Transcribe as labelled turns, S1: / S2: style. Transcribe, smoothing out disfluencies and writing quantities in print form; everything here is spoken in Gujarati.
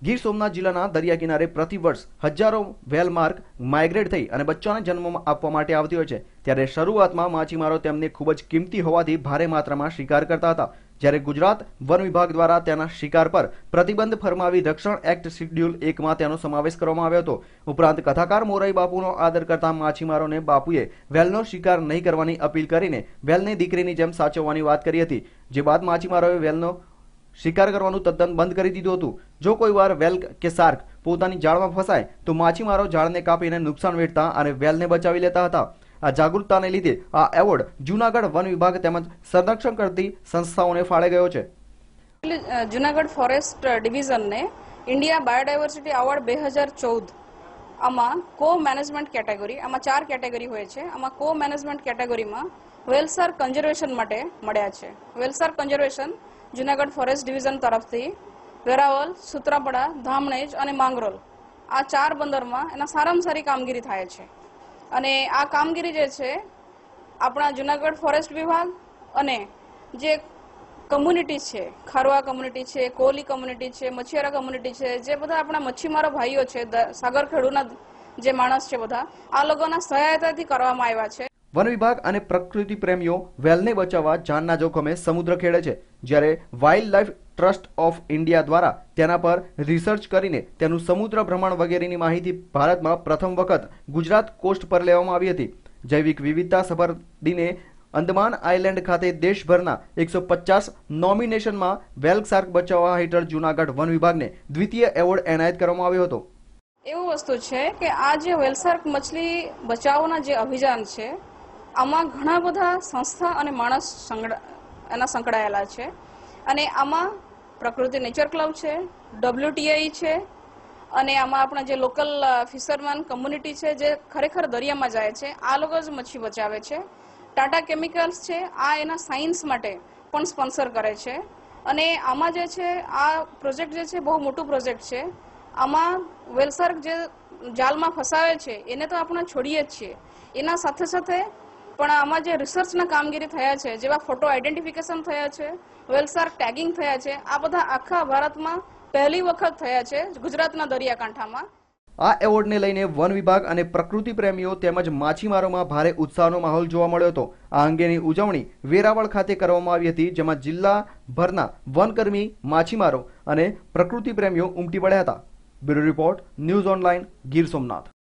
S1: ગીર સોમનાથ જિલ્લાના દરિયા કિનારે પ્રતિ વર્ષ હજારો વેલ માર્ક માઇગ્રેટ થઈ અને બચ્ચાને જન્મ આપવા માટે આવતી હોય છે। ત્યારે શરૂઆતમાં માછીમારો તેમને ખૂબ જ કિંમતી હોવાથી ભારે માત્રામાં શિકાર કરતા હતા। જ્યારે ગુજરાત વન વિભાગ દ્વારા તેના શિકાર પર પ્રતિબંધ ફરમાવી રક્ષણ એક્ટ શેડ્યુલ 1માં તેનો સમાવેશ કરવામાં આવ્યો હતો। ઉપરાંત કથાકાર મોરારી બાપુનો આદર કરતા માછીમારોને બાપુએ વેલનો શિકાર નહીં કરવાની અપીલ કરીને વેલને દીકરીની જેમ સાચવવાની વાત કરી હતી। જે બાદ માછીમારોએ વેલનો શિકાર કરવાનું તદ્દન બંધ કરી દીધું હતું। જો કોઈ વાર વેલ કે શાર્ક પોતાની જાળમાં ફસાય તો માછીમારો જાળને કાપીને નુકસાન વેઠતા અને વેલને બચાવી લેતા હતા। આ જાગૃતતાને લીધે આ એવોર્ડ જૂનાગઢ વન વિભાગ તેમજ સંરક્ષણ કરતી સંસ્થાઓને ફાળે ગયો છે।
S2: જૂનાગઢ ફોરેસ્ટ ડિવિઝનને ઇન્ડિયા બાયોડાયવર્સિટી એવોર્ડ 2014 આમાં કો મેનેજમેન્ટ કેટેગરી, આમાં 4 કેટેગરી હોય છે। આમાં કો મેનેજમેન્ટ કેટેગરીમાં વેલ શાર્ક કન્ઝર્વેશન માટે મળ્યા છે। Whale shark conservation Junagadh forest division તરફથી વેરાવલ, સુત્રાપાડા, ધામણેજ અને માંગરોળ આ 4 બંદરમાં એના સારામાં સારી કામગીરી થાય છે। અને આ કામગીરી જે છે આપણા જૂનાગઢ ફોરેસ્ટ વિભાગ અને જે કમ્યુનિટી છે, ખારવા કમ્યુનિટી છે, કોલી કમ્યુનિટી છે, મચ્છીવારા કમ્યુનિટી છે, જે બધા આપણા મચ્છીમારો ભાઈઓ છે, સાગર ખેડૂના જે માણસ છે, બધા આ લોકોના સહાયતાથી કરવામાં આવ્યા છે।
S1: વન વિભાગ અને પ્રકૃતિ પ્રેમીઓ વેલને બચાવવા જાનના જોખમે સમુદ્ર ખેડે છે। જ્યારે wild life trust of India દ્વારા તેના પર રિસર્ચ કરીને તેનું સમુદ્ર ભ્રમણ વગેરેની માહિતી ભારતમાં પ્રથમ વખત ગુજરાત કોસ્ટ પર લેવામાં આવી હતી। જૈવિક વિવિધતા સભર દિને અંદમાન આઇલેન્ડ ખાતે દેશભરના 150 નોમિનેશનમાં વેલ શાર્ક બચાવવા હેઠળ જૂનાગઢ વન વિભાગને દ્વિતીય એવોર્ડ એનાયત કરવામાં આવ્યો હતો।
S2: એવું વસ્તુ છે કે આ જે વેલ શાર્ક મછલી બચાવના જે અભિયાન છે આમાં ઘણા બધા સંસ્થા અને માણસ એના સંકળાયેલા છે। અને આમાં પ્રકૃતિ નેચર ક્લબ છે, WTI છે, અને આમાં આપણા જે લોકલ ફિશરમેન કમ્યુનિટી છે જે ખરેખર દરિયામાં જાય છે આ લોકો જ મચ્છી બચાવે છે। ટાટા કેમિકલ્સ છે, આ એના સાયન્સ માટે પણ સ્પોન્સર કરે છે। અને આમાં જે છે આ પ્રોજેક્ટ જે છે બહુ મોટું પ્રોજેક્ટ છે। આમાં વેલ શાર્ક જે જાલમાં ફસાવે છે એને તો આપણે છોડીએ જ છીએ, એના સાથે સાથે પણ આમાં જે રિસર્ચના કામગીરી થયા છે, જેવા ફોટો આઈડેન્ટિફિકેશન થયા છે, વેલ શાર્ક ટેગિંગ થયા છે, આ બધા આખા ભારતમાં પહેલી વખત થયા છે ગુજરાતના દરિયાકાંઠામાં।
S1: આ એવોર્ડને લઈને વન વિભાગ અને પ્રકૃતિ પ્રેમીઓ તેમજ માછીમારોમાં ભારે ઉત્સાહનો માહોલ જોવા મળ્યો હતો। આ અંગેની ઉજવણી વેરાવળ ખાતે કરવામાં આવી હતી, જેમાં જિલ્લાભરના વનકર્મી, માછીમારો અને પ્રકૃતિ પ્રેમીઓ ઉમટી પડ્યા હતા। Bureau report, news online, Gir Somnath.